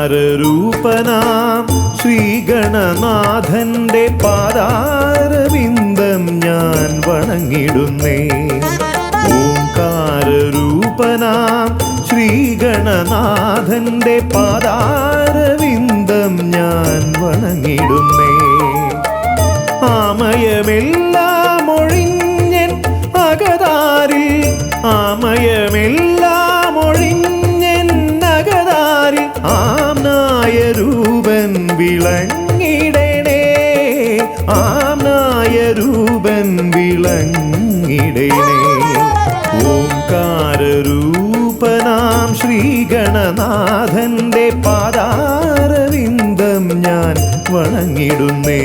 ഓംകാരരൂപനാം ശ്രീഗണനാഥന്റെ പാദാരവിന്ദം ഞാൻ വണങ്ങിടുന്നേ. ഓംകാരരൂപനാം ശ്രീഗണനാഥന്റെ പാദാരവിന്ദം ഞാൻ വണങ്ങിടുന്നേ. ആമയമെല്ലാം ഒഴിഞ്ഞൻ അകതാരിൽ, ആമയമെല്ലാം ഒഴിഞ്ഞൻ അകതാരിൽ ആംനായ രൂപൻ വിളങ്ങിടണേ. ആംനായ രൂപൻ വിളങ്ങിടണേ. ഓംകാരരൂപനാം ശ്രീഗണനാഥന്റെ പാദാരവിന്ദം ഞാൻ വണങ്ങിടുന്നേ.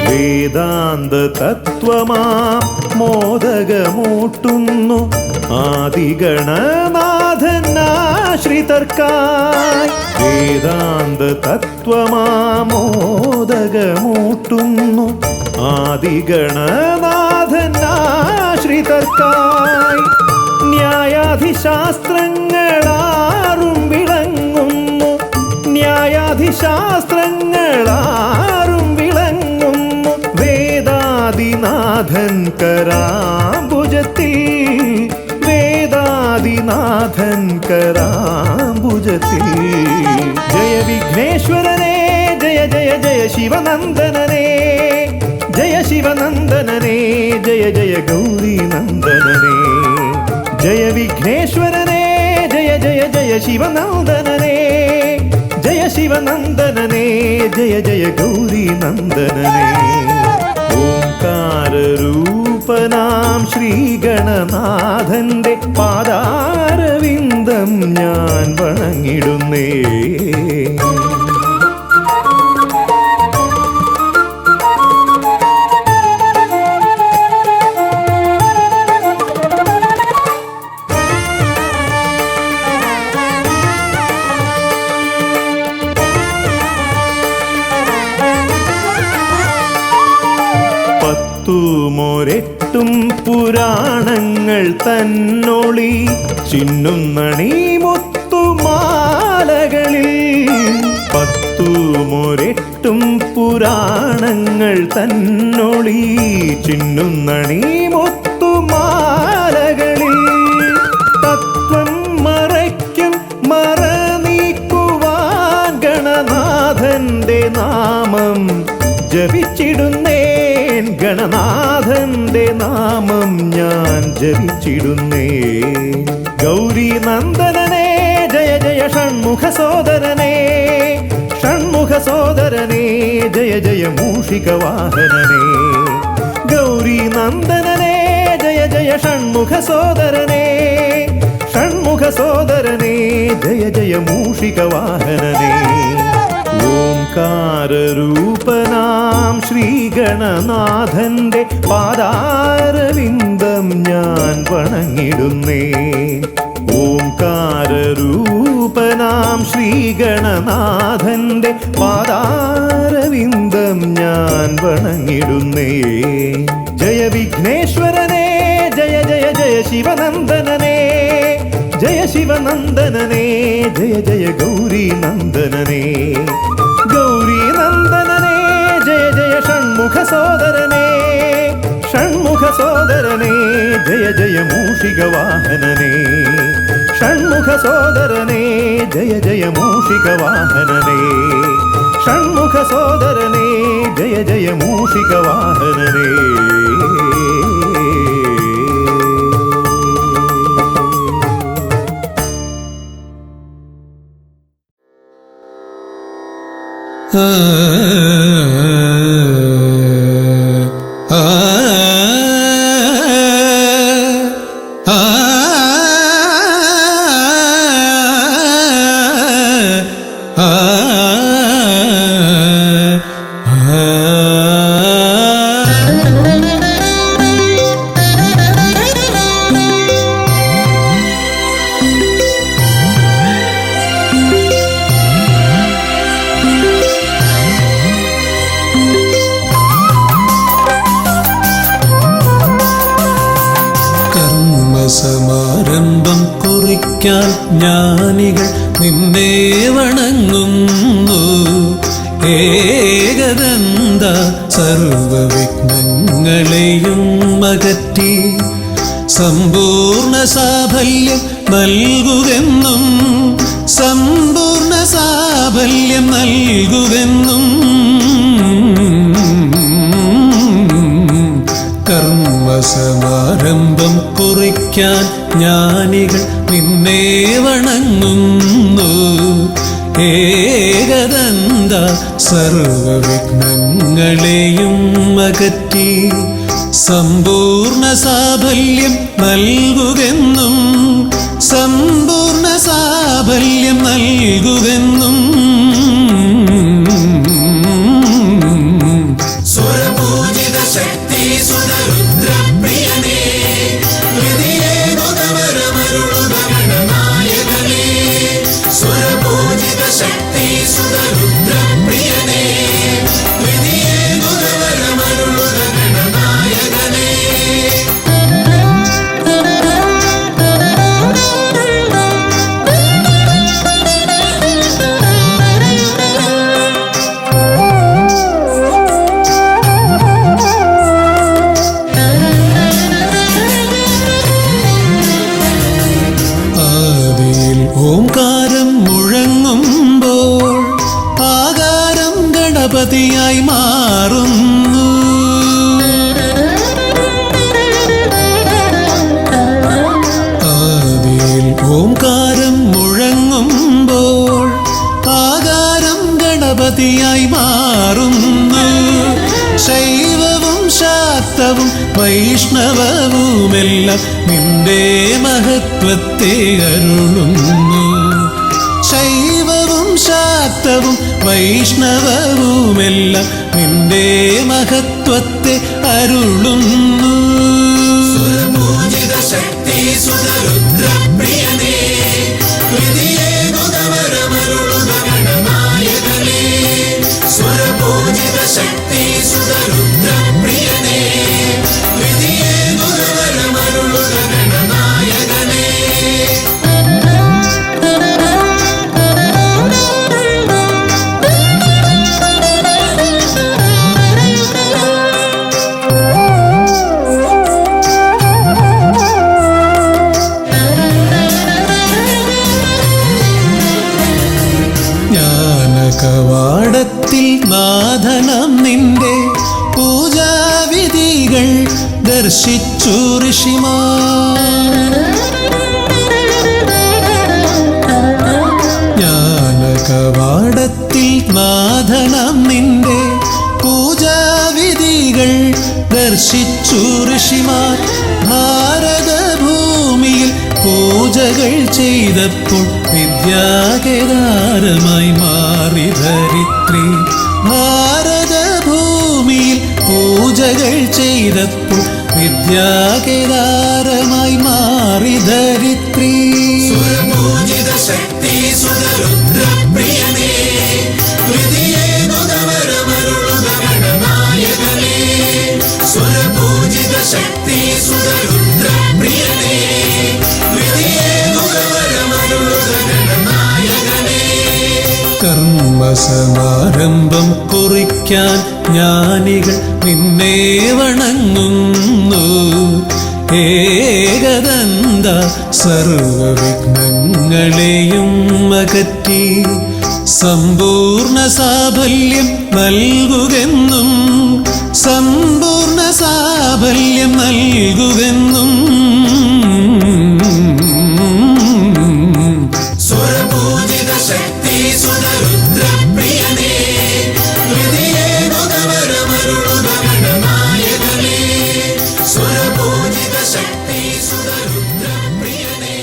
വേദാന്ത തത്വമാം മോദകമൂട്ടുന്നു ആദിഗണനാഥനാശ്രിതർക്കായി. വേദാന്ത തത്വമാം മോദകമൂട്ടുന്നു ആദിഗണനാഥനാശ്രിതർക്കായി. ന്യായാധിശാസ്ത്രങ്ങളാറും വിളങ്ങുന്നു, ന്യായാധിശാസ്ത്രങ്ങളാറും വിളങ്ങുന്നു വേദാദിനാഥൻ കരാംബുജത്തിൽ. വേദാദിനാഥൻ കരാംബുജത്തിൽ. ജയ വിഘ്നേശ്വരനേ ജയ ജയ ജയ ശിവനന്ദനനേ. ജയ ശിവനന്ദനനേ ജയ ജയ ഗൗരി നന്ദനനേ. ജയ വിഘ്നേശ്വരനേ ജയ ജയ ജയ ശിവനന്ദനനേ. ജയ ശിവനന്ദനനേ ജയ ജയ ഗൗരി നന്ദനനേ. ഓംകാരരൂപനാം ശ്രീഗണനാഥന്റെ പാദാരവിന്ദം ഞാൻ വണങ്ങിടുന്നേ. പത്തുമൊരെട്ടും പുരാണങ്ങൾ തന്നൊളി ചിന്നുന്നണി മുത്തുമാലകളിൽ. പത്തുമൊരെട്ടും പുരാണങ്ങൾ തന്നൊളി ചിന്നുന്നണി മുത്തുമാലകളിൽ. തത്വം മറയ്ക്കും മറ നീക്കുവാൻ ഗണനാഥന്റെ നാമം ജപിച്ചിടുന്നേ. ഗണനാഥന്റെ നാമം ഞാൻ ജപിച്ചിടുന്നേ. ഗൗരി നന്ദനനേ ജയ ജയ ഷൺമുഖ സോദരനേ. ഷൺമുഖ സോദരനേ ജയ ജയ മൂഷിക വാഹനനേ. ഗൗരി നന്ദനനേ ജയ ജയ ഷൺമുഖ സോദരനേ. ഷൺമുഖ സോദരനേ ജയ ജയ മൂഷിക വാഹനനേ. ഓംകാരരൂപനാം ശ്രീഗണനാഥന്റെ പാദാരവിന്ദം ഞാൻ വണങ്ങിടുന്നേ. ഓംകാരരൂപനാം ശ്രീഗണനാഥന്റെ പാദാരവിന്ദം ഞാൻ വണങ്ങിടുന്നേ. ജയ വിഘ്നേശ്വരനേ ജയ ജയ ജയ ശിവനന്ദനനേ. ജയ ശിവനന്ദനനേ ജയ ജയ ഗൗരി നന്ദനനേ. ഗൗരി നന്ദനനേ ജയ ജയ ഷൺമുഖ സോദരനേ. ഷൺമുഖ സോദരനേ ജയ ജയ മൂഷിക വാഹനനേ. ഷൺമുഖ സോദരനേ ജയ ജയ മൂഷിക വാഹനനേ. ഷൺമുഖ സോദരനേ ജയ ജയ മൂഷിക വാഹനനേ. സമാരംഭം കുറിക്കാൻ ജ്ഞാനികൾ നിന്നെ വണങ്ങുന്നു. ഏകദന്ത സർവവിഘ്നങ്ങളെയും അകറ്റി സമ്പൂർണ്ണ സാഫല്യം നൽകുകെന്നും സമ്പൂർണ്ണ സാഫല്യം നൽകുകെന്നും കർമ്മസമാരംഭം കുറിക്കാൻ ജ്ഞാനികൾ നിന്നെ വണങ്ങുന്നു. ഏകദന്ത സർവവിഘ്നങ്ങളെയും അകറ്റി സമ്പൂർണ്ണ സാഫല്യം നൽകുകെന്നും സമ്പൂർണ്ണ സാഫല്യം നൽകുകെന്നും സ്വരപൂജിത ശക്തി സുതരുദ്രപ്രിയനേ ഗണനായകനേ. സ്വരപൂജിത ശക്തി സുതരുദ്രപ്രിയനേ ഗണനായകനേ. ഓംകാരം മുഴങ്ങുമ്പോൾ ആകാരം ഗണപതിയായി മാറുന്നു. ആദിയിൽ ഓംകാരം മുഴങ്ങുമ്പോൾ ആകാരം ഗണപതിയായി മാറുന്നു. ശൈവവും ശാക്തവും വൈഷ്ണവവുമെല്ലാം നിന്റെ മഹത്വത്തെ അരുളുന്നു. ശൈവവും ശാക്തവും വൈഷ്ണവവുമെല്ലാം നിന്റെ മഹത്വത്തെ അരുളുന്നു. സ്വരപൂജിത ശക്തി സുതരുദ്രപ്രിയനേ ഗണനായകനേ. സ്വരപൂജിത ശക്തി സുതരുദ്രപ്രിയനേ ഗണനായകനേ. ജ്ഞാനകവാടത്തിൽ നാഥനം നിന്റെ പൂജാവിധികൾ ദർശിച്ചു ഋഷിമാർ. ജ്ഞാനകവാടത്തിൽ നാഥനം നിന്റെ പൂജാവിധികൾ ദർശിച്ചു ഋഷിമാർ. ഭാരതഭൂമിയിൽ പൂജകൾ ചെയ്തപ്പോൾ വിദ്യാകേദാരമായി മാറി ധരിത്രി. ഭാരതഭൂമിയിൽ പൂജകൾ ചെയ്തപ്പോൾ വിദ്യാകേദാരമായി മാറി ധരിത്രി. സ്വരപൂജിത ശക്തി സുതരുദ്രപ്രിയനേ ഗണനായകനേ. സ്വരപൂജിത ശക്തി സുതരുദ്രപ്രിയനേ ഗണനായകനേ. കർമ്മസമാരംഭം കുറിക്കാൻ ജ്ഞാനികൾ നിന്നെ വണങ്ങുന്നു. ഏകദന്ത സർവവിഘ്നങ്ങളെയും അകറ്റി സമ്പൂർണ്ണ സാഫല്യം നൽകുകെന്നും സമ്പൂർണ്ണ സാഫല്യം നൽകുകെന്നും സ്വരപൂജിത ശക്തി സുതരുദ്രപ്രിയനേ ഗണനായകനേ. സ്വരപൂജിത ശക്തി സുതരുദ്രപ്രിയനേ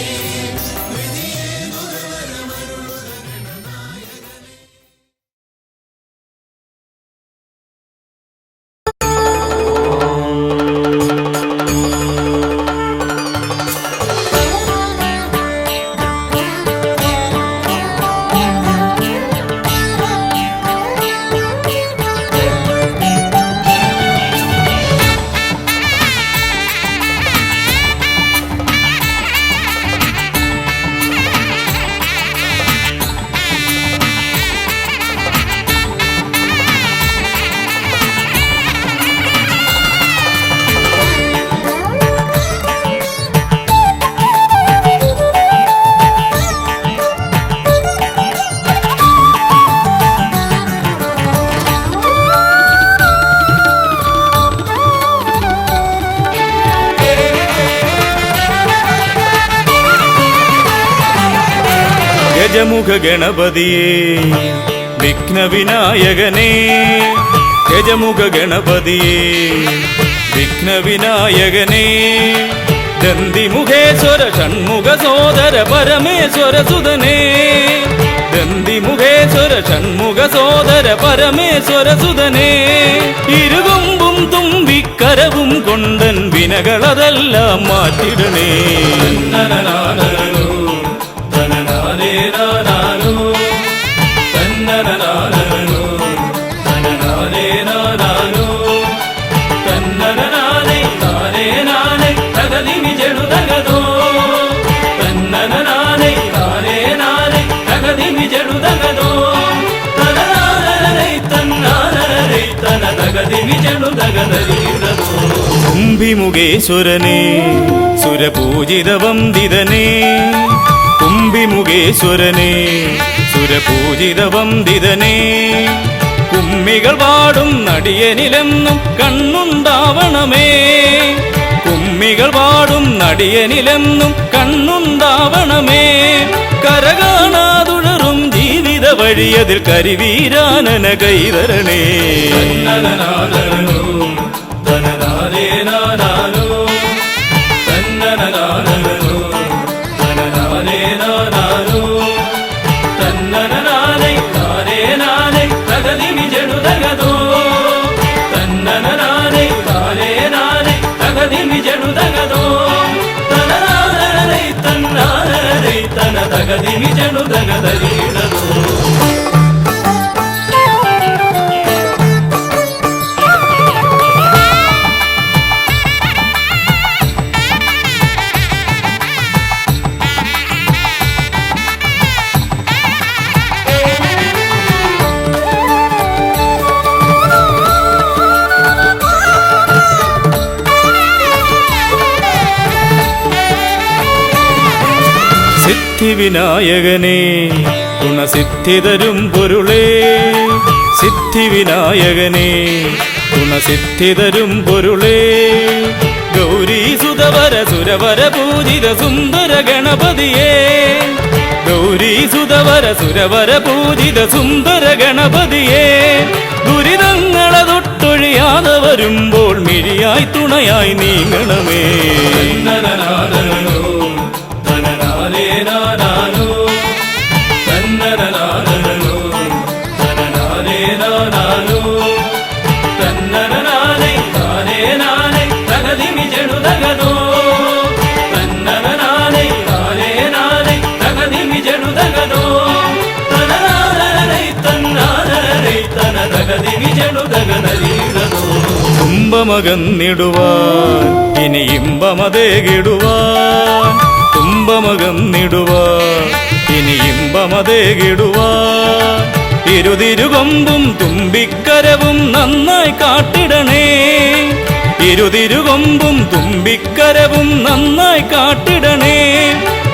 ഗജമുഖ ഗണപതിയേ വിഘ്നവിനായകനേ ഗജമുഖ ഗണപതിയേ വിഘ്നവിനായകനേ ദന്തിമുഖേശ്വര ഷൺമുഖ സോദര പരമേശ്വര സുതനേ ദന്തിമുഖേശ്വര ഷൺമുഖ സോദര പരമേശ്വര സുതനേ ഇരുകൊമ്പും തുമ്പിക്കരവും കൊണ്ടൻ വിനകളതെല്ലാം മാറ്റിടണേ കുംഭിമുഖേശ്വരനേ സുരപൂജിത വന്ദിതനേ കുംഭിമുഖേശ്വരനേ സുരപൂജിത വന്ദിതനേ കുമ്മികൾ പാടും നടിയനിലെന്നും കണ്ണുണ്ടാവണമേ കുമ്മികൾ പാടും നടിയനിലെന്നും കണ്ണുണ്ടാവണമേ കരകാണാതുഴറും ജീവിത വഴിയതിൽ കരിവീരാനന കൈതരണേ സിദ്ധിവിനായകനേ ഗുണസിദ്ധിതരും പൊരുളേ സിദ്ധിവിനായകനേ ഗുണസിദ്ധിതരും പൊരുളേ ഗൗരീസുതവര സുരവര പൂജിത സുന്ദര ഗണപതിയേ ഗൗരീസുതവര സുരവര പൂജിത സുന്ദര ഗണപതിയേ ദുരിതങ്ങളെ തൊട്ടൊഴിയാതെ വരുമ്പോൾ മിഴിയായി തുണയായി നീങ്ങണമേ തുമ്പമകന്നിടുവാൻ ഇനി ഇമ്പമതേകിടുവാൻ തുമ്പമകന്നിടുവാൻ ഇനി ഇമ്പമതേകിടുവാൻ ഇരുതിരുകൊമ്പും തുമ്പിക്കരവും നന്നായി കാട്ടിടണേ ഇരുതിരുകൊമ്പും തുമ്പിക്കരവും നന്നായി കാട്ടിടണേ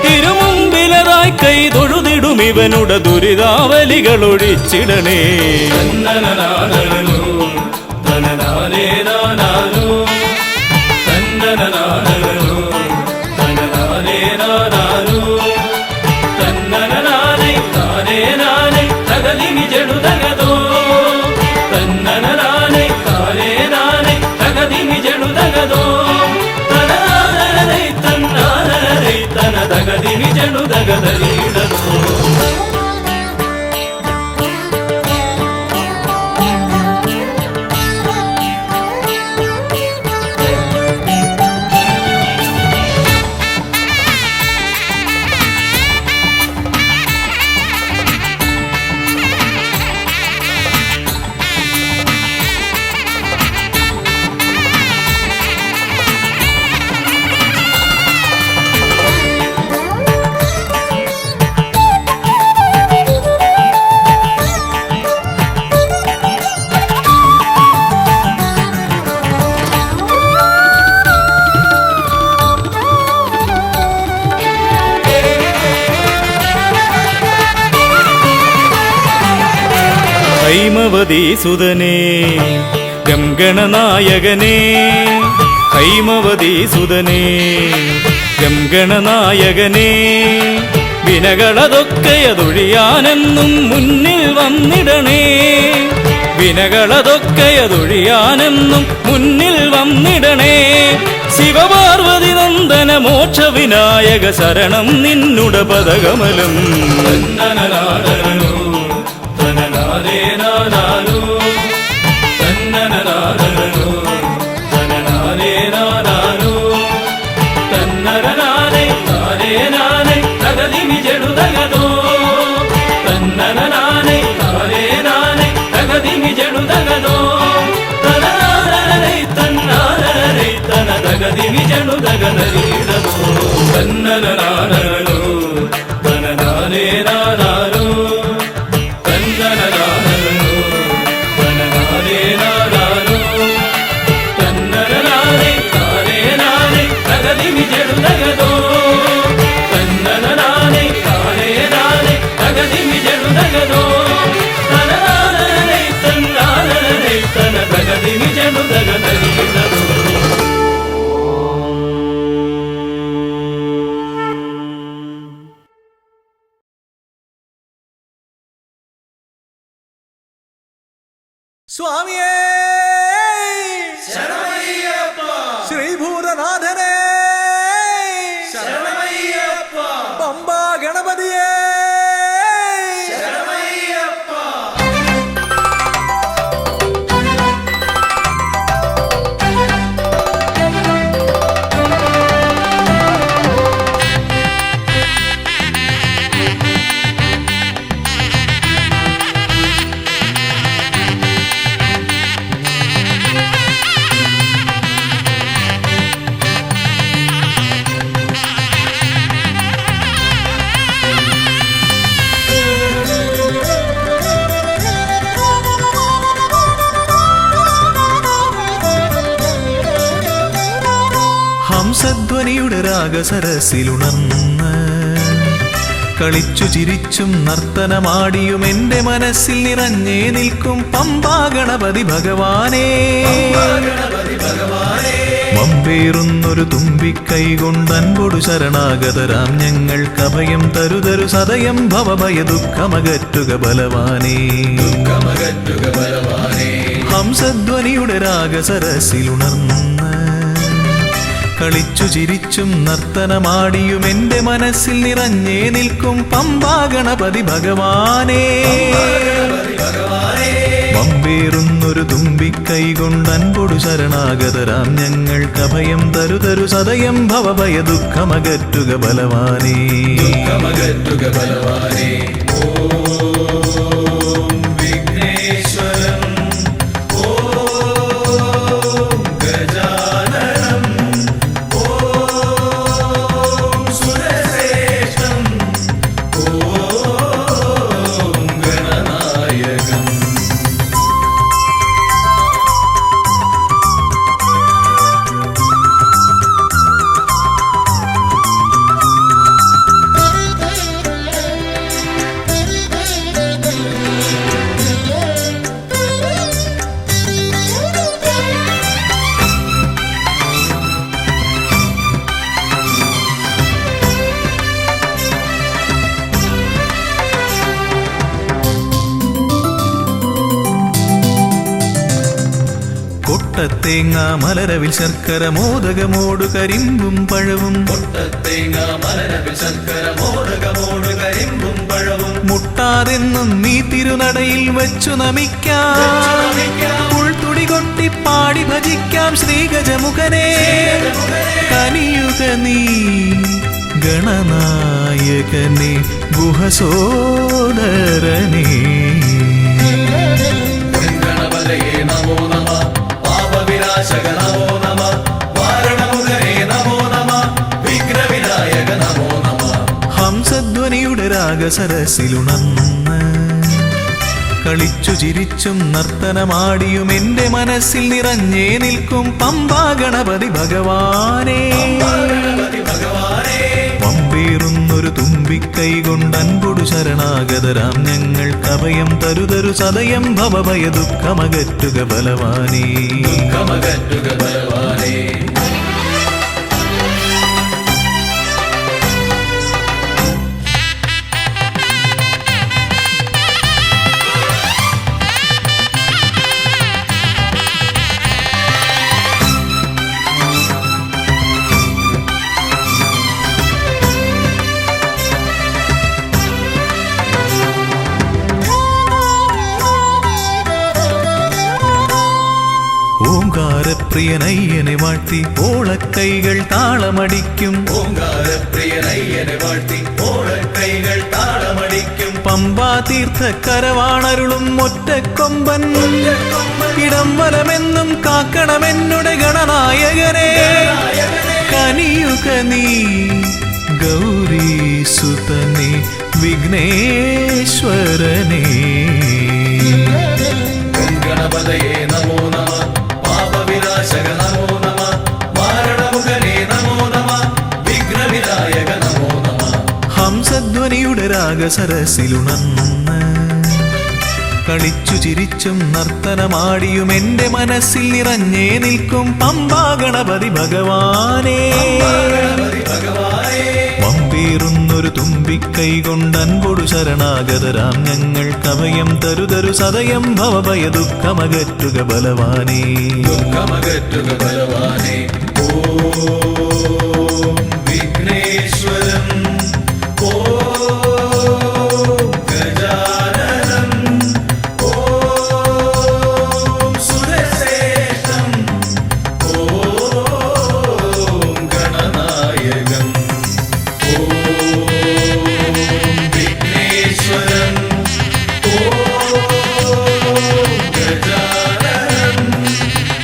തിരുമുമ്പിലതായി കൈ തൊഴുതിടും ഇവനുടെ ദുരിതാവലികൾ ഒഴിച്ചിടണേ ഹൈമവതീസുതനേ ഗംഗണനായകനേ ഹൈമവതീസുതനേ ഗംഗണനായകനേ വിനകളതൊക്കെയതൊഴിയാനെന്നും മുന്നിൽ വന്നിടണേ. വിനകളതൊക്കെയതൊഴിയാനെന്നും മുന്നിൽ വന്നിടണേ. ശിവപാർവതി നന്ദന മോക്ഷ വിനായക ശരണം നിന്നുട പദകമലം. തന്നനനാദനോ തനനാദേനാദാനോ തന്നനനാദനോ തനനാദേനാദാനോ തന്നനനാദേ നാദേനാദേ തകതിമി ജടുതകതോ തന്നനനാദേ നാദേനാദേ തകതിമി ജടുതകതോ തനനാദനേ തന്നാദനേ തനതകതിമി ജടുതകതരീടതോ തന്നനനാദനോ തനനാദേനാദാനോ തന്നനനാദനോ തനനാദേനാദാനോ തന്നനനാദേ നാദേനാദേ തകതിമി ജടുതകതോ തന്നനനാദേ നാദേനാദേ തകതിമി ജടുതകതോ തനനാദനേ തന്നാദനേ തനതകതിമി ജടുതകതരീടതോ. സ്വാമിയേ ശ്രീഭൂതനാഥനേ പമ്പാ ഗണപതിയേ ഹംസധ്വനിയുടെ രാഗസരസിലുണർന്ന് കളിച്ചു ചിരിച്ചും നർത്തനമാടിയും എൻ്റെ മനസ്സിൽ നിറഞ്ഞേ നിൽക്കും പമ്പാ ഗണപതി ഭഗവാനേ. വമ്പേറുന്നൊരു തുമ്പിക്കൈ കൊണ്ടൻപൊടു ശരണാഗതരാം ഞങ്ങൾക്ക് അഭയം തരുതരു സദയം ഭവഭയ ദുഃഖമകറ്റുക ബലവാനേ. ഹംസധ്വനിയുടെ രാഗസരസിലുണർന്ന് കളിച്ചു ചിരിച്ചും നർത്തനമാടിയും എൻ്റെ മനസ്സിൽ നിറഞ്ഞേ നിൽക്കും പമ്പാ ഗണപതി ഭഗവാനേ. വമ്പേറുന്നൊരു തുമ്പിക്കൈ കൊണ്ടൻപൊടു ശരണാഗതരാം ഞങ്ങൾക്ക് അഭയം തരുതരു സദയം ഭവഭയ ദുഃഖമകറ്റുക ബലവാനേ. ഓം വിഘ്നേശ്വരം ഓം ഗജാനനം ഓം സുരശ്രേഷ്ഠം ഓം ഗണനായകം. കൊട്ടത്തേങ്ങ മലരവിൽ ശർക്കര മോദകമോടു കരിമ്പും പഴവും മുട്ടാതെന്നും നീ തിരുനടയിൽ വെച്ചു നമിക്കാം. പുൾത്തുടി കൊട്ടി പാടി ഭജിക്കാം ശ്രീഗജമുഖനെ. കനിയുക നീ ഗണനായകനെ ഗുഹസോദരനേ. ഹംസധ്വനിയുടെ രാഗസരസിലുണർന്ന് കളിച്ചു ചിരിച്ചും നർത്തനമാടിയും എൻ്റെ മനസ്സിൽ നിറഞ്ഞേ നിൽക്കും പമ്പാ ഗണപതി ഭഗവാനേ. വമ്പേറുന്നൊരു തുമ്പിക്കൈ കൊണ്ടൻപൊടു ശരണാഗതരാം ഞങ്ങൾക്ക് അഭയം തരുതരു സദയം ഭവഭയ ദുഃഖമകറ്റുക ബലവാനേ. ഓങ്കാരപ്രിയനയ്യനെ വാഴ്ത്തി ഓളക്കൈകൾ താളമടിക്കും. ഓങ്കാരപ്രിയനയ്യനെ വാഴ്ത്തി ഓളക്കൈകൾ താളമടിക്കും. പമ്പാ തീർത്ഥക്കരവാണരുളും ഒറ്റക്കൊമ്പൻ ഇടം വലമെന്നും കാക്കണമെന്നുടെ ഗണനായകനെ. കനിയുക നീ ഗൗരീസുതനെ വിഘ്നേശ്വരനെ. ഗണപതയേ നമോ നമ, പാപവിനാശക നമോ നമ, മാരണമുഖനേ നമോ നമ, വിഘ്നവിനായക നമോ നമ. ഹംസധ്വനിയുടെ രാഗസരസിലുണർന്ന് കളിച്ചു ചിരിച്ചും നർത്തനമാടിയും എന്റെ മനസ്സിൽ നിറഞ്ഞേ നിൽക്കും പമ്പാ ഗണപതി ഭഗവാനേ. വമ്പേറുന്നൊരു തുമ്പിക്കൈ കൊണ്ടൻപൊടു ശരണാഗതരാം ഞങ്ങൾ കവയം തരുതരു സദയം ഭവഭയ ദുഃഖമകറ്റുക ബലവാനേ. ദുഃഖമകറ്റുക ബലവാനേ. ഓം വിഘ്നേശ്വരം, ഓം ഗജാനനം, ഓം സുരശ്രേഷ്ഠം, ഓം ഗണനായകം. ഓം വിഘ്നേശ്വരം, ഓം ഗജാനനം,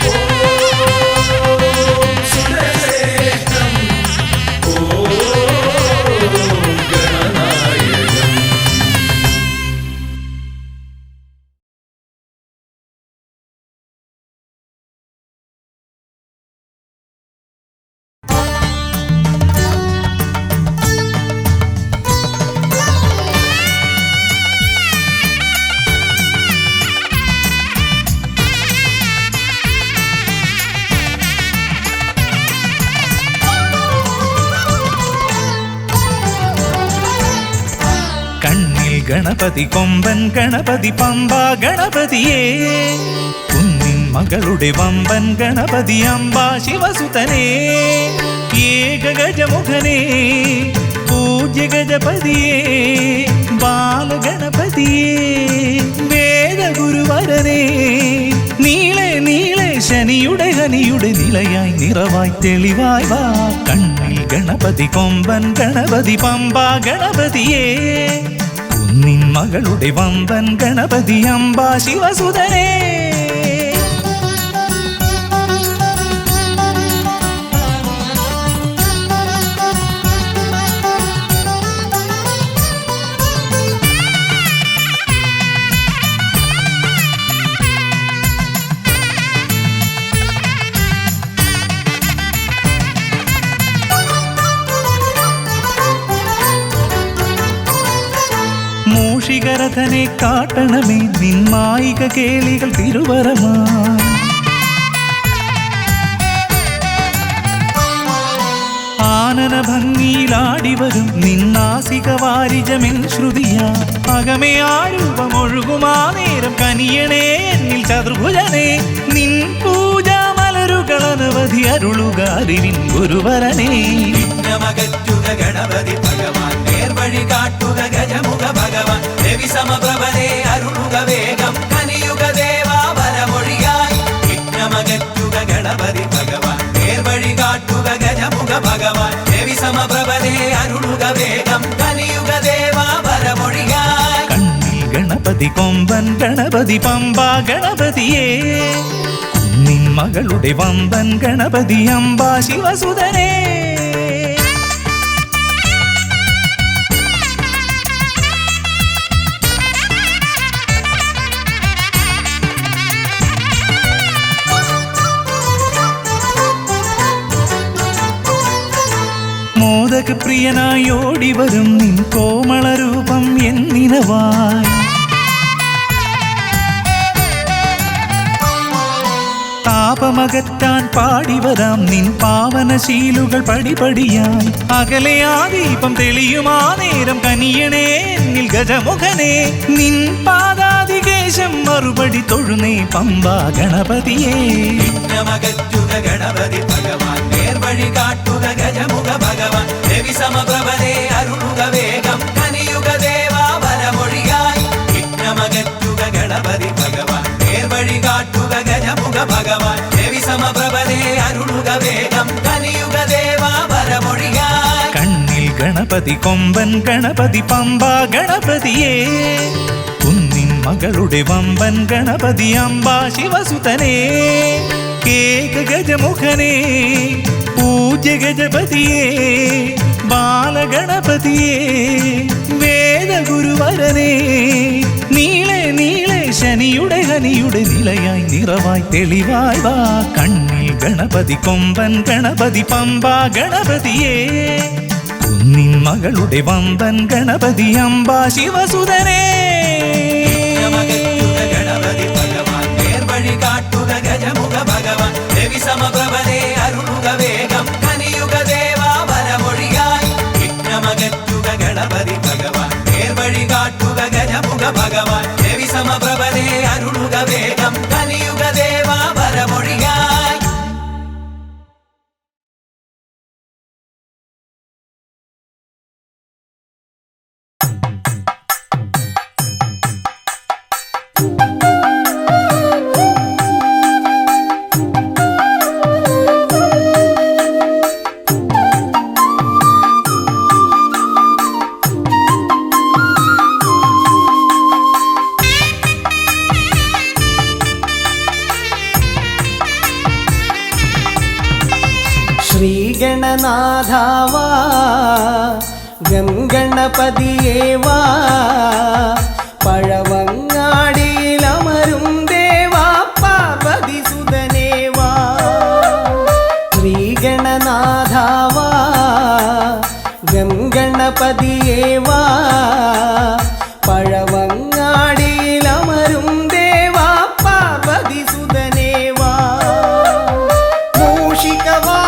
ഓം സുരശ്രേഷ്ഠം, ഓം ഗണനായകം. കണ്ണിൽ ഗണപതി കൊമ്പൻ ഗണപതി പമ്പാ ഗണപതിയേ. കുന്നിൻ മകളുടെ വമ്പൻ ഗണപതി അംബാ ശിവസുതനേ. ഏക ഗജമുഖനേ പൂജ്യ ഗജപതിയേ. ബാലഗണപതിയേ വേദഗുരുവരനേ. നീളെ നീളെ ശനിയുടെ ഹനിയുടെ നിലയായി നിറവായി തെളിവായി വാ. കണ്ണിൽ ഗണപതി കൊമ്പൻ ഗണപതി പമ്പാ ഗണപതിയേ. കുന്നിൻ മകളുടെ വമ്പൻ ഗണപതി അംബാ ശിവസുതനേ. മൂഷികരഥനെ കാട്ടണമേ നിന്മായിക കേളികൾ തിരുവരമാ. ആനന ഭംഗിയിലാടിവരും നിന്നാസിക വാരിജമെൻ ശ്രുതിയാ. അകമേ ആരൂപമൊഴുകുമാ നേരം കനിയണേ എന്നിൽ ചതുർഭുജനേ. നിൻ പൂജാ മലരുകളനവധി അരുളുക അറിവിൻ ഗുരുവരനേ. വിഘ്നമകറ്റുക ഗണപതി ഭഗവാൻ, നേർവഴി കാട്ടുക ഗജമുഖ ഭഗവാൻ. രവി സമപ്രഭനെ അരുളുക വേഗം, കനിയുക ദേവാ വരമൊഴിയായി. വിഘ്നമകറ്റുക ഗണപതി ഭഗവാൻ, നേർവഴി കാട്ടുക ഗജമുഖ ഭഗവാൻ. രവി സമപ്രഭനെ അരുളുക വേഗം, കനിയുക ദേവാ വരമൊഴിയായി. കണ്ണിൽ ഗണപതി കൊമ്പൻ ഗണപതി പമ്പാ ഗണപതിയേ. കുന്നിൻ മകളുടെ വമ്പൻ ഗണപതി അംബാ ശിവസുതനേ. മോദകപ്രിയനായി ഓടിവരും നിൻ കോമളരൂപം എന്നിനവായി. താപമകറ്റാൻ പാടിവരാം നിൻ പാവനശീലുകൾ പടിപടിയായി. അകലെ ആ ദീപം തെളിയുമാ നേരം കനിയണേ എന്നിൽ ഗജമുഖനേ. നിൻ പാദാതികേശം മറുപടി തൊഴുന്നേ പമ്പാ ഗണപതിയേ. വിഘ്നമകറ്റുക ഗണപതി ഭഗവാൻ, നേർവഴി കാട്ടുക ഗജമുഖ ഭഗവാൻ. രവി സമപ്രഭനെ അരുളുക വേഗം, കനിയുക ദേവാ വരമൊഴിയായി. വിഘ്നമകറ്റുക ഗണപതി ഭഗവാൻ, നേർവഴി കാട്ടുക ഗജമുഖ ഭഗവാൻ ദേവി സമപ്രഭനെ അരുളുക വേഗം കലിയുഗ ദേവാ വരമൊഴിയായി കണ്ണിൽ ഗണപതി കൊമ്പൻ ഗണപതി പമ്പ ഗണപതിയേ കുന്നിൻ മകളുടെ വമ്പൻ ഗണപതി അംബ ശിവസുതനേ കേക ഗജമുഖനേ പൂജ്യ ഗജപതിയേ ബാലഗണപതിയേ വേദഗുരുവരനേ നീളെ നീളെ ശനിയുടെ ഹനിയുടെ നിലയായി നിറവായി തെളിവായി വാ കണ്ണിൽ ഗണപതി കൊമ്പൻ ഗണപതി പമ്പ ഗണപതിയേ കുന്നിൻ മകളുടെ വമ്പൻ ഗണപതി അംബ ശിവസുതനേ ഗണപതി ഭഗവാൻ നേർവഴി കാട്ടുക ഗജമുഖ ഭഗവാൻ ദേവി സമപ്രഭനെ അരുളുക വേഗം കലിയുഗ ദേവാ വരമൊഴിയായി വിഘ്നമകറ്റുക ഗണപതി ഭഗവാൻ നേർവഴി കാട്ടുക ഗജമുഖ ഭഗവാൻ ദേവി സമപ്രഭനെ അരുളുക വേഗം കലിയുഗ ദേവാ വരമൊഴിയായി ശ്രീഗണനാഥാവാ ഗംഗണപതിയേവാ പഴവങ്ങാടിയിലമരും ദേവാ പാർവതി സുതനേവാ ശ്രീഗണനാഥാവാ ഗംഗണപതിയേവാ പഴവങ്ങാടിയിലമരും ദേവാ പാർവതി സുതനേവാ മൂഷികവാ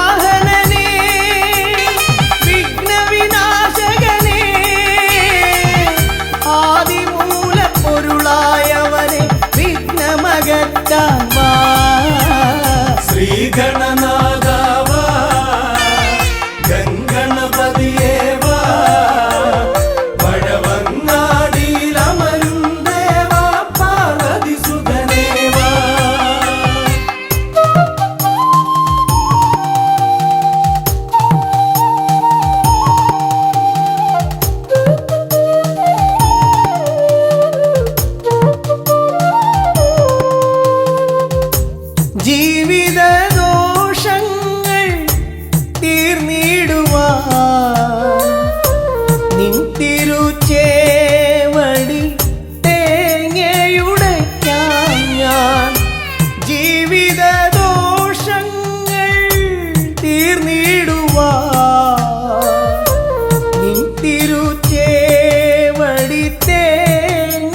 ശ്രീഗണനാഥാവാ ഗംഗണപതിയേവാ പഴവങ്ങാടിയിലമരും ദേവാ പാർവതി സുതനേവാ ജീവിത ദോഷങ്ങൾ തീർന്നിടുവാൻ നിൻ തിരുച്ചേവടി തേങ്ങയുടയ്ക്കാൻ ഞാൻ ജീവിത ദോഷങ്ങൾ തീർന്നിടുവാൻ നിൻ തിരുച്ചേവടി തേങ്ങയുടയ്ക്കാൻ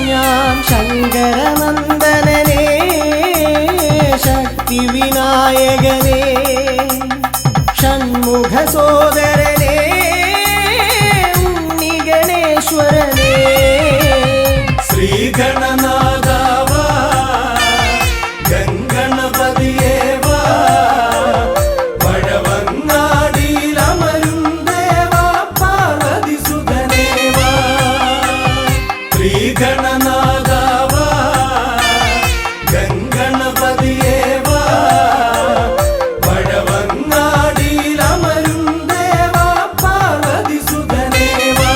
ഞാൻ ശങ്കരനന്ദനനേ ശക്തി വിനായകനേ ഷൺമുഖ സോദരനേ ഉണ്ണി ഗണേശ്വരനേ ശ്രീഗണനാഥാവാ ഗംഗണപതിയേവാ പഴവങ്ങാടിയിലമരും ദേവാ പാർവതി സുതനേവാ ശ്രീഗണനാഥാവാ ഗംഗണപതിയേവാ പഴവങ്ങാടിയിലമരും ദേവാ പാർവതി സുതനേവാ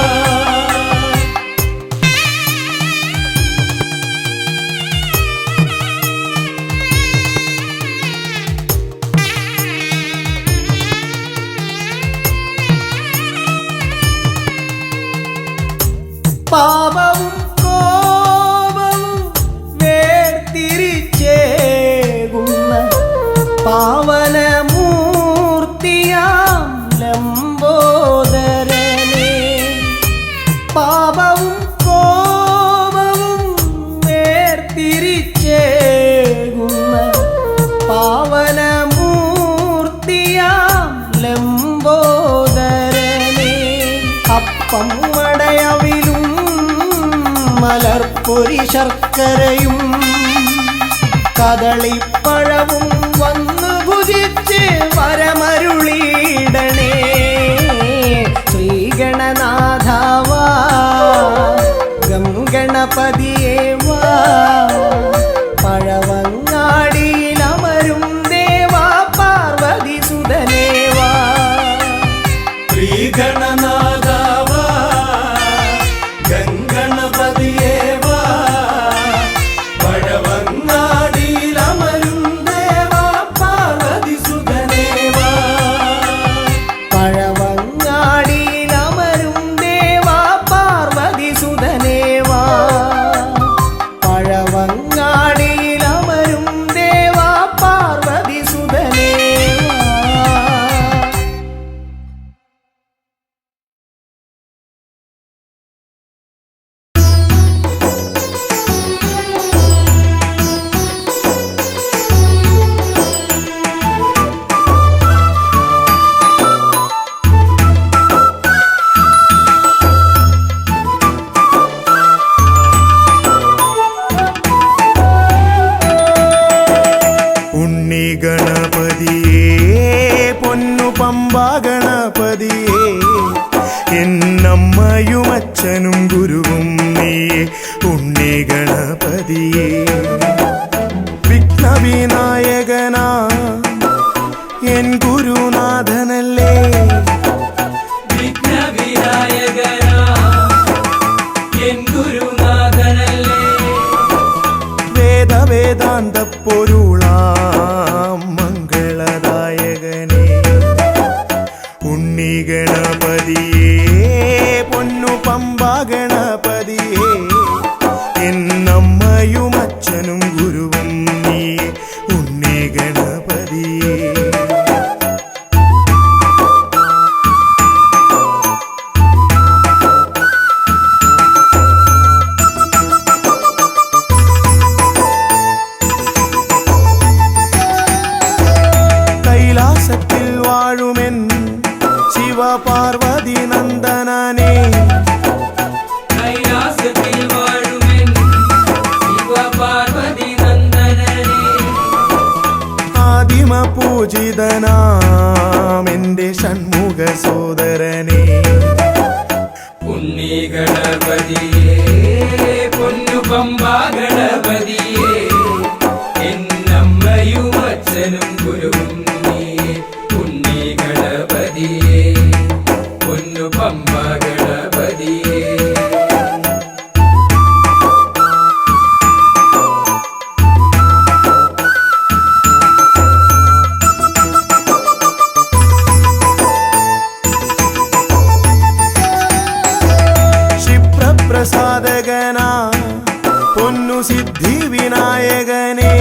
പാപവും കോപവും വേർതിരിച്ചേകുന്ന പാവനമൂർത്തിയാം ലംബോദരനേ പാപവും കോപവും വേർതിരിച്ചേകുന്ന പാവനമൂർത്തിയാം ലംബോദരനേ അപ്പം മടയവിലും മലർപ്പൊരി ശർക്കരയും കദളിപ്പഴവും വന്നു ഭുജിച്ച് വരമരുളിയിടണേ ശ്രീഗണനാഥാവാ ഗംഗണപതിയേവാ പഴവ അച്ഛനും ഗുരുവും നീയെ ഉണ്ണി ഗണപതിയെ വിഘ്നവിനായകനാ എൻ ഗുരുനാഥനല്ലേ വിഘ്നവിനായകനാ എൻ ഗുരുനാഥനല്ലേ വേദാന്ത പൊരുളാം മംഗളദായകനേ ഉണ്ണി ഗണപതിയേ പൊന്നു പമ്പ ഗണപതിയേ എന്നമ്മയും അച്ഛനും ഗുരുവും നീ ഉണ്ണി ഗണപതിയേ കൈലാസത്തിൽ വാഴുമെൻ ശിവപാർവതി നന്ദനനേ കൈലാസത്തിൽ വാഴുമെൻ ശിവപാർവതി നന്ദനനേ ആദിമ പൂജിതനാം എന്റെ ഷൺമുഖ സോദരനേ ഉണ്ണി ഗണപതിയേ പൊന്നു പമ്പ ഗണപതിയേ എന്നമ്മയും അച്ഛനും ഗുരുവും നീയേ ഉണ്ണി ഗണപതിയേ പൊന്നു പമ്പ ഗണപതിയേ ക്ഷിപ്രപ്രസാദകനാ പൊന്നു സിദ്ധി വിനായകനേ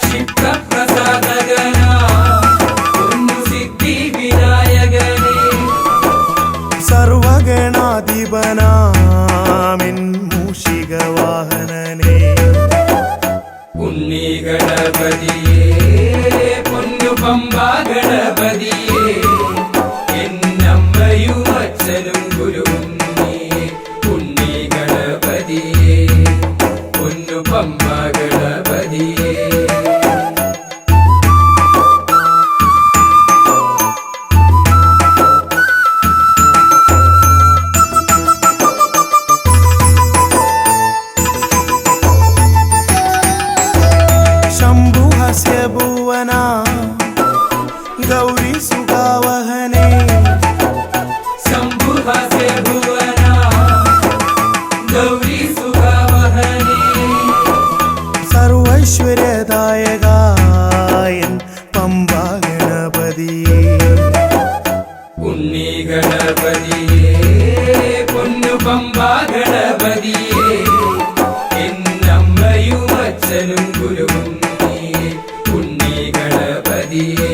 ക്ഷിപ്രപ്രസാദകനാ പൊന്നു സിദ്ധി വിനായകനേ സർവഗണാധിപനാമിൻ മൂഷിക വാഹനനേ ഉണ്ണി ഗണപതിയേ പൊന്നു പമ്പ ഗണപതിയേ എന്നമ്മയും അച്ഛനും ഗുരുവും നീയേ ഉണ്ണി ഗണപതിയേ പൊന്നു പമ്പ ഗണപതിയേ ശംഭുഹസ്യ ഭുവന ഗൗരി സുഖാവഹനേ ശംഭുഹസ്യ ഭുവന ഗൗരി സുഖവഹനേ സർവൈശ്വര്യദായകായൻ പമ്പ ഗണപതിയേ ഉണ്ണി ഗണപതിയേ പൊന്നു പമ്പ ഗണപതിയേ എന്നമ്മയും അച്ഛനും ഗുരുവും നീയേ ഉണ്ണി ഗണപതിയേ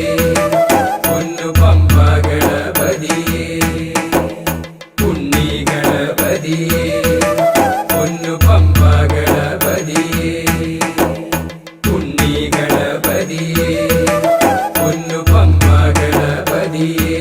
പൊന്നു പമ്പ ഗണപതിയേ ഉണ്ണി ഗണപതിയേ പൊന്നു പമ്പ ഗണപതിയേ ഉണ്ണി ഗണപതിയേ പൊന്നു പമ്പ ഗണപതിയേ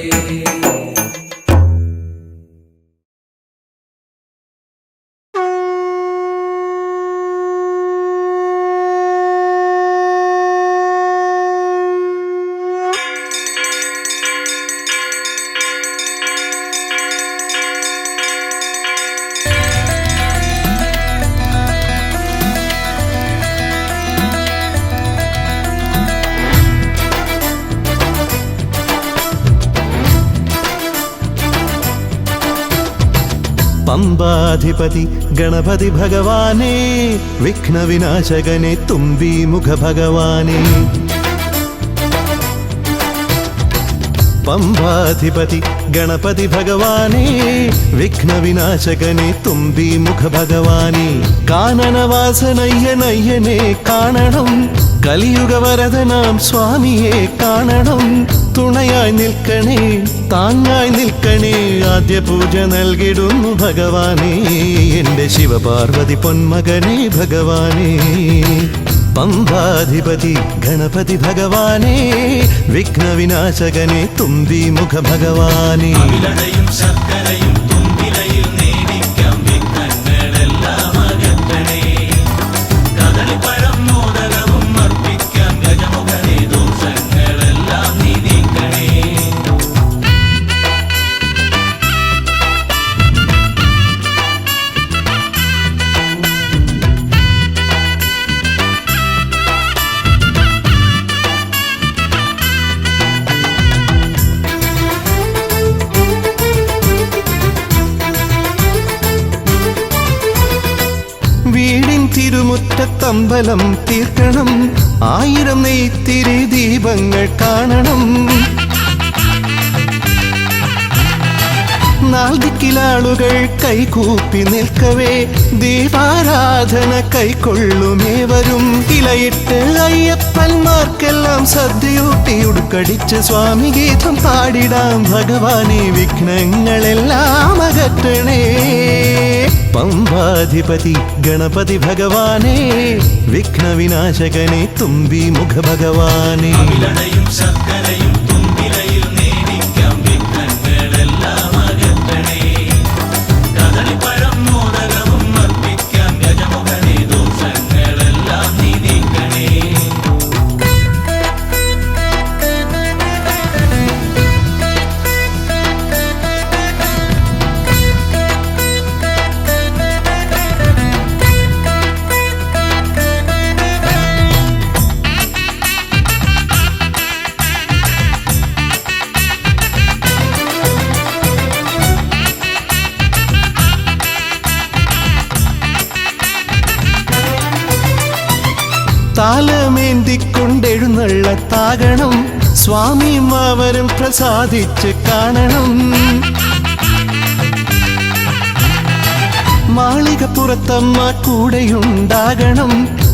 പമ്പാധിപതി ഗണപതി ഭഗവാനേ വിഘ്നവിനാശകനെ തുമ്പി മുഖ ഭഗവാനേ പമ്പാധിപതി ഗണപതി ഭഗവാനേ വിഘ്നവിനാശകനെ തുമ്പി മുഖ ഭഗവാനേ കാനനവാസനയ്യനയ്യനെ കാണണം കലിയുഗവരദനാം സ്വാമിയെ കാണണം തുണയായി നിൽക്കണേ താങ്ങായി നിൽക്കണേ ആദ്യ പൂജ നൽകിടുന്നു ഭഗവാനേ എൻ്റെ ശിവപാർവതി പൊന്മകനേ ഭഗവാനേ പമ്പാധിപതി ഗണപതി ഭഗവാനേ വിഘ്നവിനാശകനെ തുമ്പി മുഖ ഭഗവാനേ തമ്പലം തീർക്കണം, 1000 നെയ്ത്തിരി ദീപങ്ങൾ കാണണം. നാൽദിക്കിലാളുകൾ കൈകൂപ്പി നിൽക്കവേ ദീപാരാധന കൈക്കൊള്ളുമേവരും. ഇലയിട്ട് അയ്യപ്പന്മാർക്കെല്ലാം സദ്യയൂട്ടി ഉടുക്കടിച്ച് സ്വാമി ഗീതം പാടിടാം. ഭഗവാനെ വിഘ്നങ്ങളെല്ലാം അകറ്റണേ. പമ്പാധിപതി ഗണപതി ഭഗവാനെ, വിഘ്നവിനാശകനെ തുമ്പി മുഖ ഭഗവാനെ. താലമേന്തിക്കൊണ്ടെഴുന്നള്ളത്താകണം, സ്വാമിമാവരും പ്രസാദിച്ച് കാണണം. മാളികപ്പുറത്തമ്മ കൂടെയുണ്ടാകണം,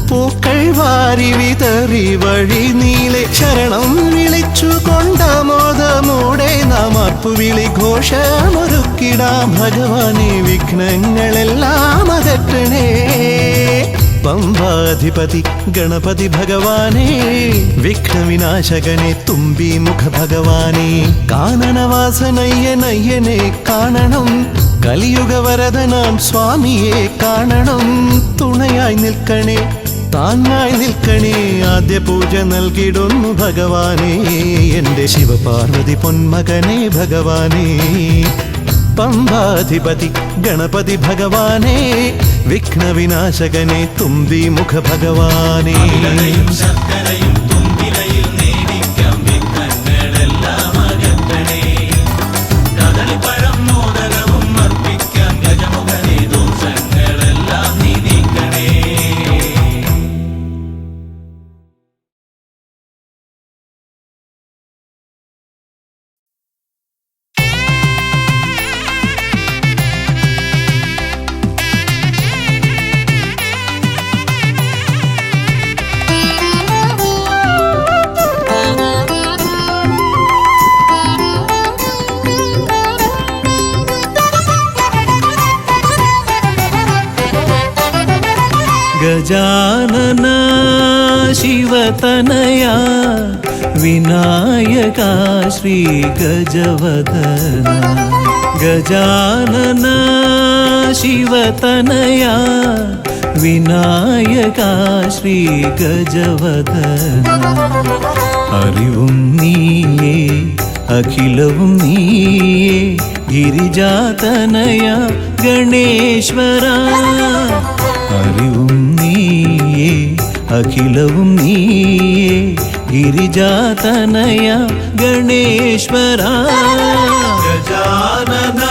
പൂക്കൾ വാരി വിതറി വഴി നീളെ ശരണം വിളിച്ചു കൊണ്ടാമോദമോടെ നാം അർപ്പുവിളി ഘോഷമൊരുക്കിടാം. ഭഗവാനെ വിഘ്നങ്ങളെല്ലാം അകറ്റണേ. പമ്പാധിപതി ഗണപതി ഭഗവാനെ, വിഘ്നവിനാശകനെ തുമ്പി മുഖ ഭഗവാനെ. കാനനവാസനയ്യനയ്യനെ കാണണം, കലിയുഗവരദനാം സ്വാമിയെ കാണണം. തുണയായി നിൽക്കണേ, താങ്ങായി നിൽക്കണേ, ആദ്യ പൂജ നൽകിടുന്നു ഭഗവാനെ. എൻ്റെ ശിവപാർവതി പൊന്മകനെ ഭഗവാനെ. പമ്പാധിപതി ഗണപതി ഭഗവാനെ, വിഘ്നവിനാശകനെ തുമ്പി മുഖ ഭഗവാനെ. ഗജാനന ശിവതനയാ വിനായക ശ്രീ ഗജവദന. ഗജാനന ശിവതനയാ വിനായക ശ്രീ ഗജവദന. അറിവും നീയേ അഖിലവും നീയേ ഗിരിജാതനയ ഗണേശ്വര. അറിവും നീയേ അഖിലവും നീയേ ഗിരിജാതനയ ഗണേശ്വര. ഗജാനന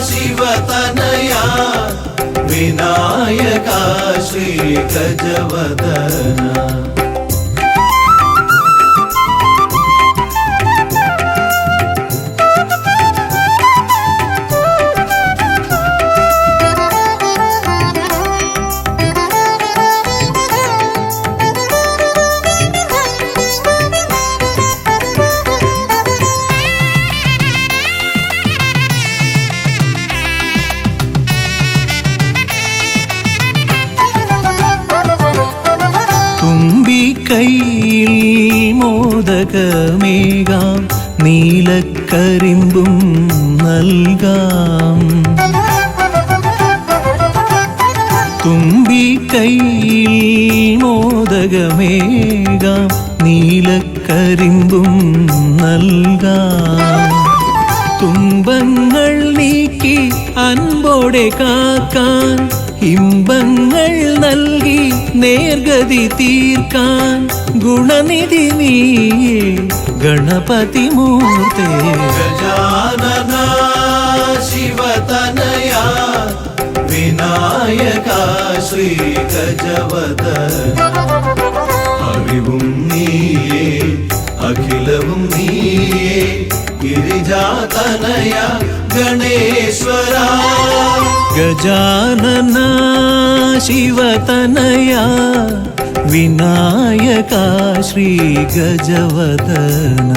ശിവതനയ വിനായക ശ്രീ ഗജവദന. കൈയിൽ മോദകമേകാം നീലക്കരിമ്പും നൽകാം. തുമ്പി കൈയിൽ മോദകമേകാം നീലക്കരിമ്പും നൽകാം. തുമ്പങ്ങൾ നീക്കി അൻപോടെ കാക്കാൻ ഇമ്പങ്ങൾ നൽകി നേർഗതി തീർക്കാൻ ഗുണനിധി നീയേ ഗണപതി മൂർത്തേ. ഗജാനന ശിവതനയ വിനായക വിനായക ശ്രീ ഗജവദന അറിവും നീയേ അഖിലവും നീയേ ഗിരിജാതനയ ഗണേശ്വര ഗജാനന ശിവതനയ വിനായക ശ്രീ ഗജവദന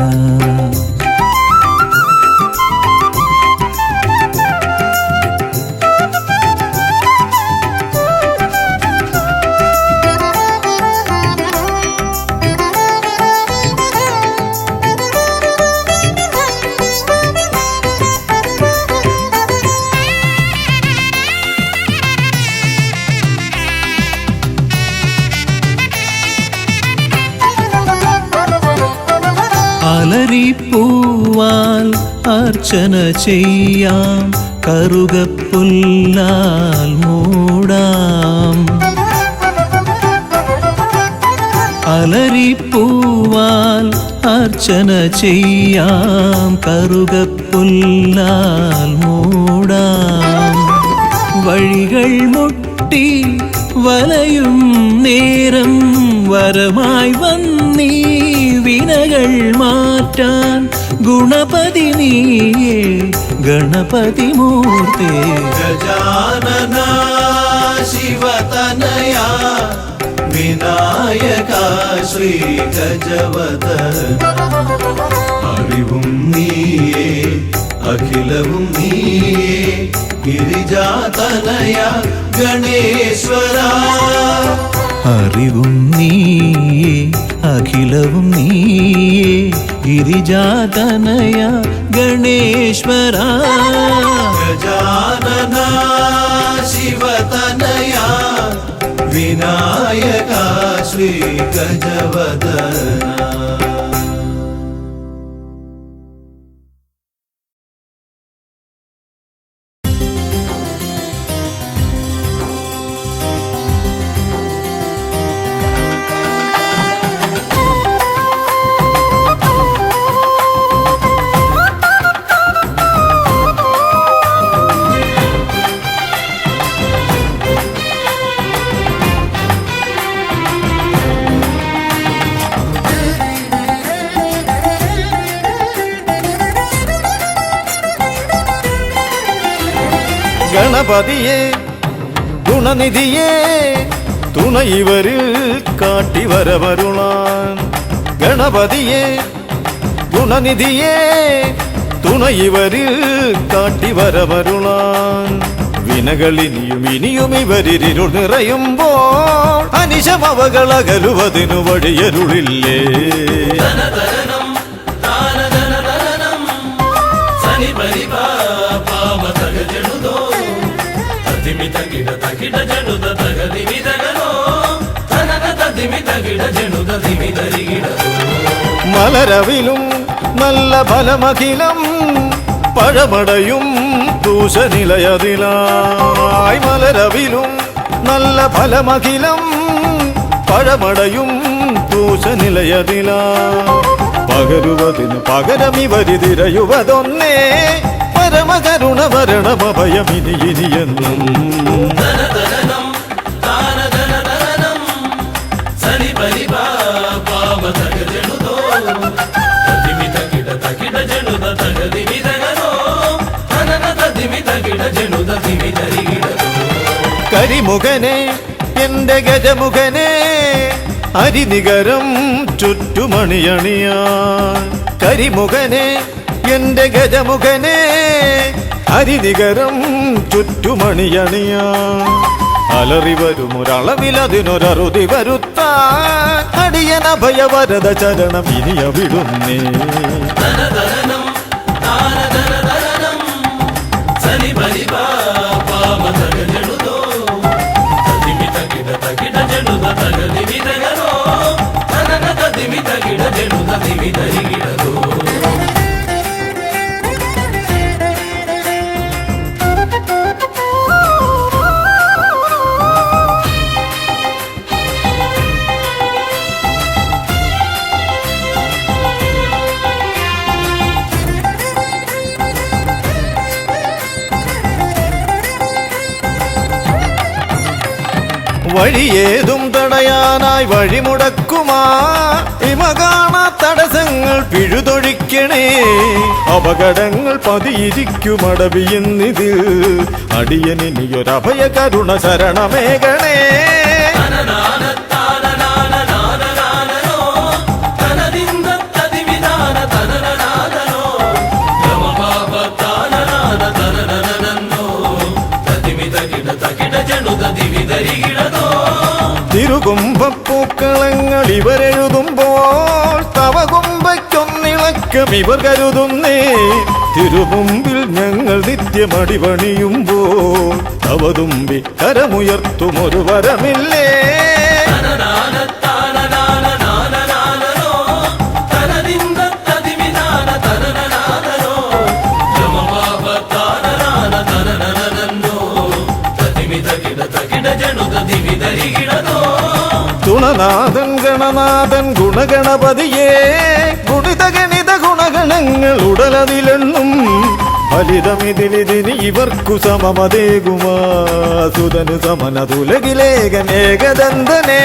അലരിപ്പൂവാൽ അർച്ചന ചെയ്യാം കറുകപ്പുല്ലാൽ മൂടാം അലരിപ്പൂവാൽ അർച്ചന ചെയ്യാം കറുകപ്പുല്ലാൽ മൂടാം വഴികൾ മുട്ടി വലയും നേരം വരമായി വന്നീ വിനകൾ മാറ്റാൻ ഗുണപതി നീയേ ഗണപതി മൂർത്തേ ഗജാനന ശിവതനയ വിനായക ശ്രീ ഗജവദന അറിവും നീയേ അഖിലവും നീയേ ഗിരിജാതനയ ഗണേശ്വര അറിവും നീയേ അഖിലവും നീയേ ഗിരിജാതനയ ഗണേശ്വര ഗജാനന ശിവതനയ വിനായക ശ്രീ ഗജവദന ഗണപതിയെ ഗുണനിധിയെ തുണയിവരിൽ കാട്ടിവരവരുളാൻ ഗണപതിയെ ഗുണനിധിയെ തുണയിവരിൽ കാട്ടിവരവരുളാൻ വിനകളിനിയും ഇനിയും ഇവരിരുൾ നിറയുമ്പോൾ അനിശമവകളകലുവതിനു വഴിയരുളില്ലേ മലരവിലും നല്ല ഫലമഖിലം പഴമടയും ദൂഷനിലയതിലായി മലരവിലും നല്ല ഫലമഖിലം പഴമടയും ദൂഷനിലയതിലാ പകരുവതിന് പകരമിവരിതിരയുവതൊന്നേ പരമകരുണ മരണമഭയമിനി ഇനിയെന്നും കരിമുഖനെ എന്റെ ഗജമുഖനെ അരിനികരം ചുറ്റുമണിയണിയാൻ കരിമുഖനെ എന്റെ ഗജമുഖനെ അരിനികരം ചുറ്റുമണിയണിയാൻ അലറി വരും ഒരളവിലതിനൊരറുതി വരുത്താൻ അടിയന ഭയവരത ചരണം ഇനിയ വിടുന്നേ വഴിയേതും തടയാനായി വഴിമുടക്കുമാ ഇമകാണ തടസ്സങ്ങൾ പിഴുതൊഴിക്കണേ അപകടങ്ങൾ പതിയിരിക്കുമടവിയെന്നിതിൽ അടിയനിയൊരഭയ കരുണ ശരണമേകണേ തിരുകുംഭപ്പൂക്കളങ്ങൾ ഇവരെഴുതുമ്പോൾ തവ കുംഭയ്ക്കൊന്നിളക്കം ഇവർ കരുതുന്നേ തിരുമുമ്പിൽ ഞങ്ങൾ നിത്യമടിപണിയുമ്പോൾ തവതുമ്പി കരമുയർത്തുമൊരു വരമില്ലേ തുണനാഥൻ ഗണനാഥൻ ഗുണഗണപതിയേ ഗുണിത ഗണിത ഗുണഗണങ്ങൾ ഉടലതിലെണ്ണും ഫലിതമിതിലിതിന് ഇവർക്കു സമമതേകുമാ സുതനു സമനതുലകിലേകനേകദന്തനേ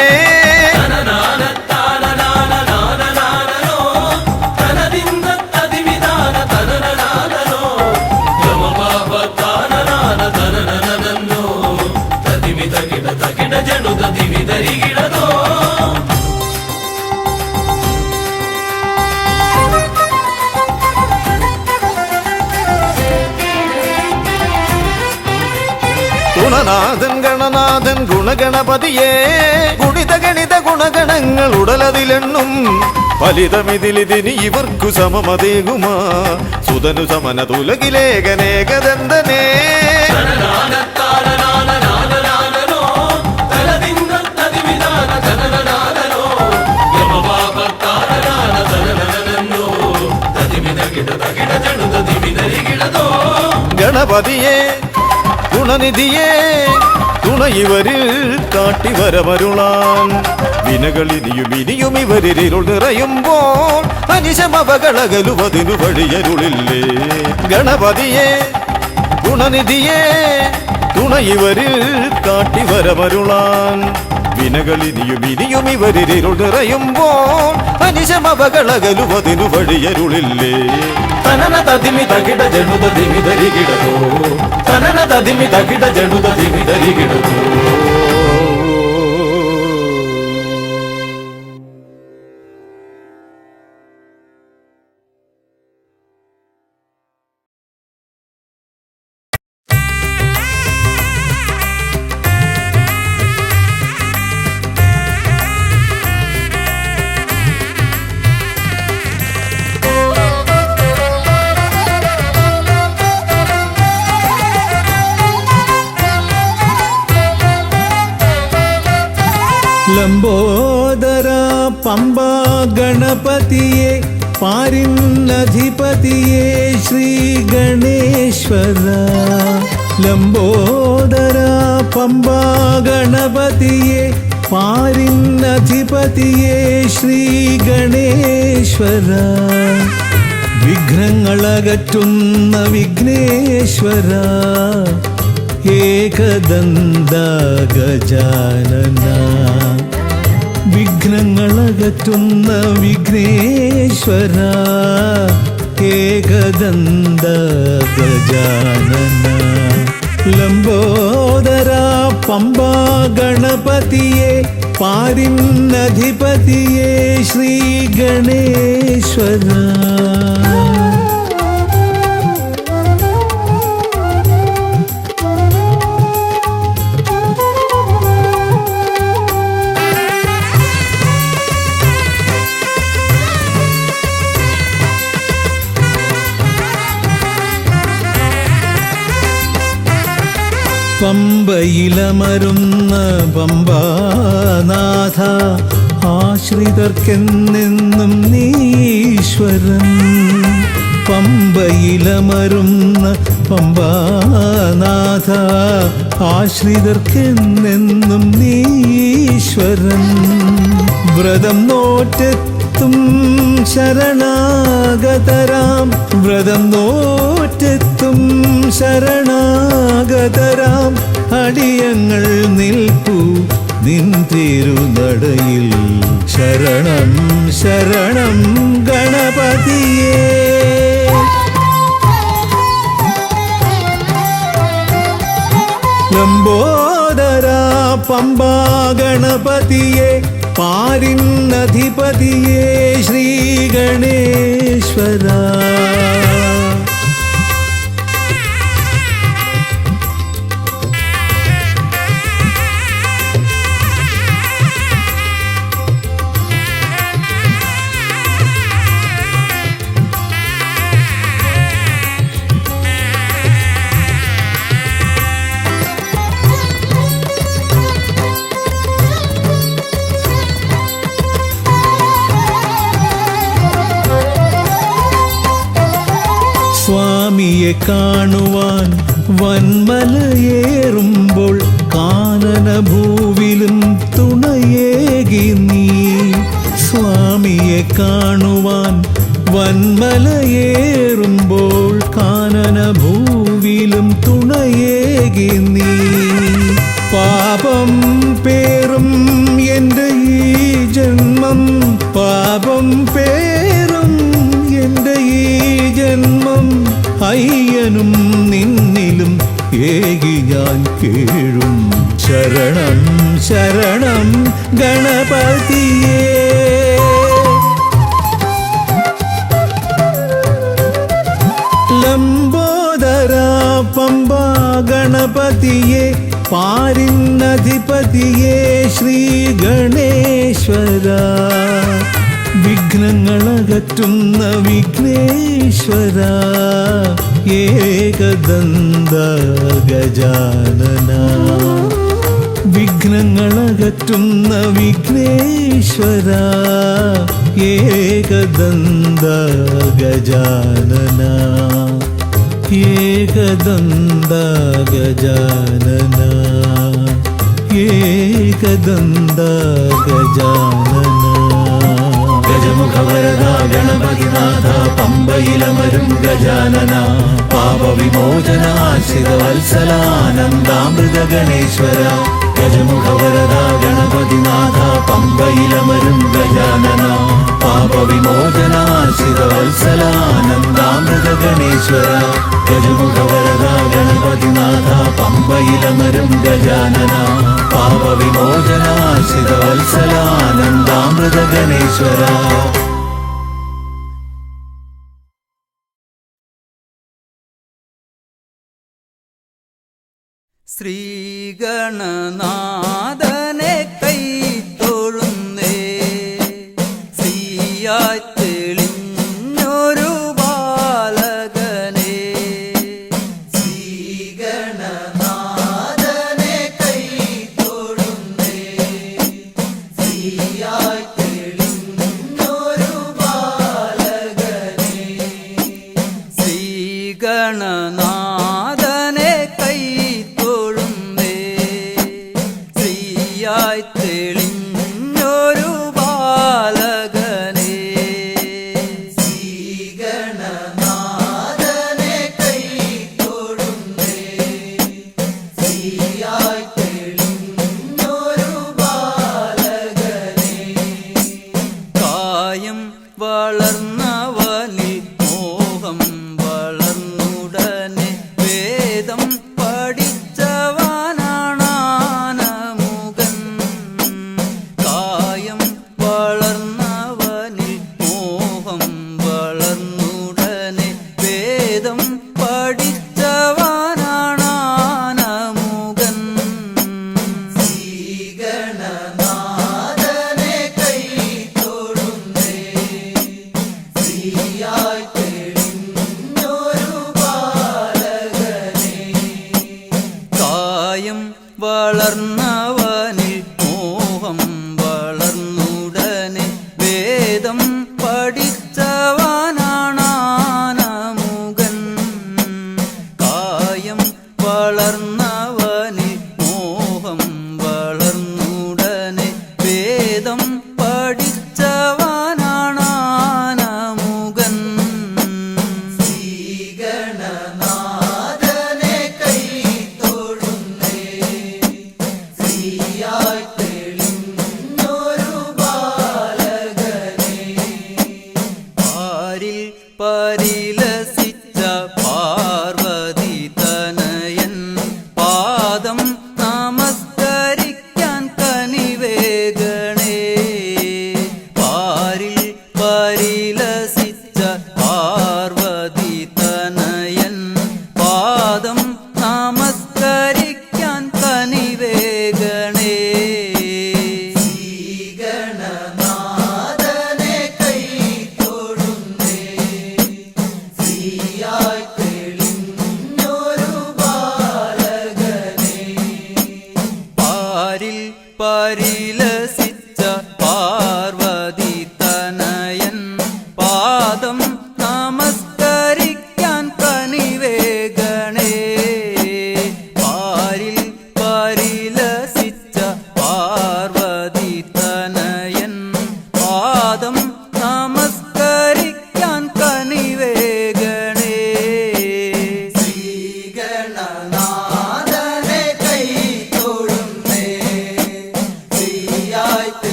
ഗുണനാഥൻ ഗണനാഥൻ ഗുണഗണപതിയേ ഗുണിത ഗണിത ഗുണഗണങ്ങൾ ഉടലതിലെണ്ണും ഫലിതമിതിലിതിന് ഇവർക്കു സമമതേകുമാ സുതനു സമനതുലകിലേകനേകദന്തനേ ഗണപതിയേ ഗുണനിധിയേ തുണ ഇവരിൽ കാട്ടിവരമരുളാൻ വിനകളിനിയും ഇവരിരുൾ നിറയുമ്പോൾ അനിശമപകളകലുവതിനു വഴിയരുളില്ലേ ഗണപതിയേ ഗുണനിധിയേ തുണ ഇവരിൽ കാട്ടിവരമരുളാൻ വിനകളിനിയും ഇവരിരുൾ നിറയുമ്പോൾ അനിശമപകളകലുവതിനു വഴിയരുളില്ലേ തനന തതിമി തകിട ജനുത ദിമിതരികിടതോ തനന തതിമി തകിട ജനുത ദിമിതരികിടതോ ലംബോദര പമ്പ ഗണപതിയെ പാരിന്നധിപതിയെ ശ്രീ ഗണേശ്വര ലംബോദര പമ്പ ഗണപതിയെ പാരിന്നധിപതിയെ ശ്രീ ഗണേശ്വര വിഘ്നങ്ങളകറ്റുന്ന വിഘ്നേശ്വര ഏകദന്ത ഗജാനന വിഘ്നങ്ങളകറ്റുന്ന വിഘ്നേശ്വര ഏകദന്ത ഗജാനന ലംബോദര പമ്പ ഗണപതിയെ പാരിന്നധിപതിയെ ശ്രീ ഗണേശ്വര പമ്പയിലമരുന്ന പമ്പാനാഥ ആശ്രിതർക്കെന്നെന്നും നീശ്വരൻ പമ്പയിലമരുന്ന പമ്പാനാഥ ആശ്രിതർക്കെന്നെന്നും നീശ്വരൻ വ്രതം നോറ്റെത്തും ശരണാഗതരാം വ്രതം നോറ്റെത്തും ശരണാഗതരാം അടിയങ്ങൾ നിൽപ്പു നിൻ തിരുനടയിൽ ശരണം ശരണം ഗണപതിയേ. ലംബോദര പമ്പാ ഗണപതിയെ പാരിന്നധിപതിയെ ശ്രീ ഗണേശ്വര. സ്വാമിയെ കാണുവാൻ വന്മലയേറുമ്പോൾ കാനനഭൂവിലും തുണയേകി നീ. സ്വാമിയെ കാണുവാൻ വന്മലയേറുമ്പോൾ കാനനഭൂവിലും തുണയേകി നീ. പാപം പേറും എൻ്റെ ഈ ജന്മം, പാപം പേറും എൻ്റെ ഈ ജന്മം അയ്യനും നിന്നിലും ഏകി ഞാൻ കേഴും. ശരണം ശരണം ഗണപതിയേ. ലംബോദര പമ്പാ ഗണപതിയെ പാരിന്നധിപതിയെ ശ്രീ ഗണേശ്വര. വിഘ്നങ്ങളകറ്റുന്ന വിഘ്നേശ്വര ഏകദന്ത ഗജാനന. വിഘ്നങ്ങളകറ്റുന്ന വിഘ്നേശ്വര ഏകദന്ത ഗജാനന. ഏകദന്ത ഗജാനന, ഏകദന്ത ഗജാനന. ഗജമുഖവരദ ഗണപതിനാഥ പമ്പയിലമരും ഗജാനന. പാപവിമോചനാശ്രിതവത്സലാനന്ദാമൃത ഗണേശ്വര. ഗജമുഖവരദ ഗണപതിനാഥ പമ്പയിലമരും ഗജാനന. പാപവിമോചനാശ്രിതവത്സലാനന്ദാമൃത ഗണേശ്വര. ഗജമുഖവരദ ഗണപതിനാഥ പമ്പയിലമരും ഗജാനന. പാപവിമോചനാശ്രിതവത്സലാനന്ദാമൃത ഗണേശ്വര. ശ്രീഗണനാഥനെ കൈത്തൊഴുന്നേ, ശ്രീയായി തെളിഞ്ഞൊരു ബാലകനെ. ശ്രീഗണനാഥനെ കൈത്തൊഴുന്നേ, ശ്രീയായി തെളിഞ്ഞൊരു ബാലകനെ. ശ്രീഗണനാഥനെ തെളിഞ്ഞൊരു ബാലകനെ. ശ്രീഗണനാഥനെ കൈത്തൊഴുന്നേ, ശ്രീയായി തെളിഞ്ഞൊരു ബാലകനെ. കായം വളർന്നവനിൽ മോഹം വളർന്നുടനെ വേദം പഠിച്ചവനാണാനമുഖൻ. കായം വളർന്നവനിൽ മോഹം വളർന്നുടനെ വേദം പഠിച്ചവനാണാനമുഖൻ. ശ്രീഗണനാഥനെ കൈത്തൊഴുന്നേ,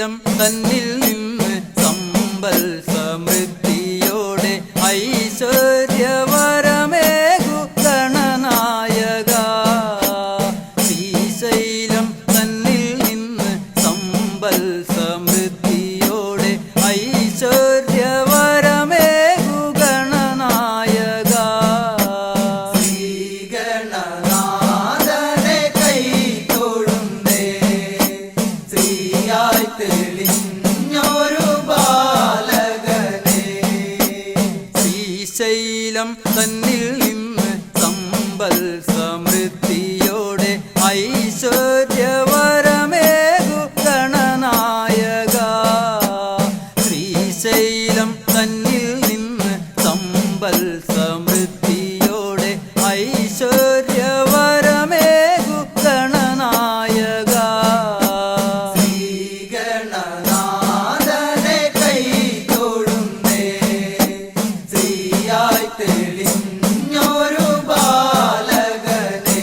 ശ്രീശൈലം തന്നിൽ നിന്ന് സമ്പൽ സമൃദ്ധിയോടെ ഐശ്വര്യവരമേകു ഗണനായക ശ്രീശൈലം തന്നിൽ നിന്ന് സമ്പൽ സമൃദ്ധിയോടെ ഐശ്വര്യവരമേകു ഗണനായക ശ്രീഗണനാഥനെ കൈ തൊഴുന്നേ ശ്രീയായി തെളിഞ്ഞൊരു ബാലകനെ ശ്രീശൈലം തന്നിൽ നിന്ന് സമ്പൽ സമൃദ്ധിയോടെ ഐശ്വര്യവരമേകു ഗണനായക ശ്രീശൈലം തന്നിൽ നിന്ന് സമ്പൽ സമൃദ്ധിയോടെ ഐശ്വര്യവരമേകു ഗണനായക ശ്രീഗണനാഥനെ കൈ തൊഴുന്നേ ശ്രീയായി തെളിഞ്ഞൊരു ബാലകനെ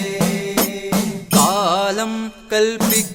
കാലം കൽപ്പിക്കും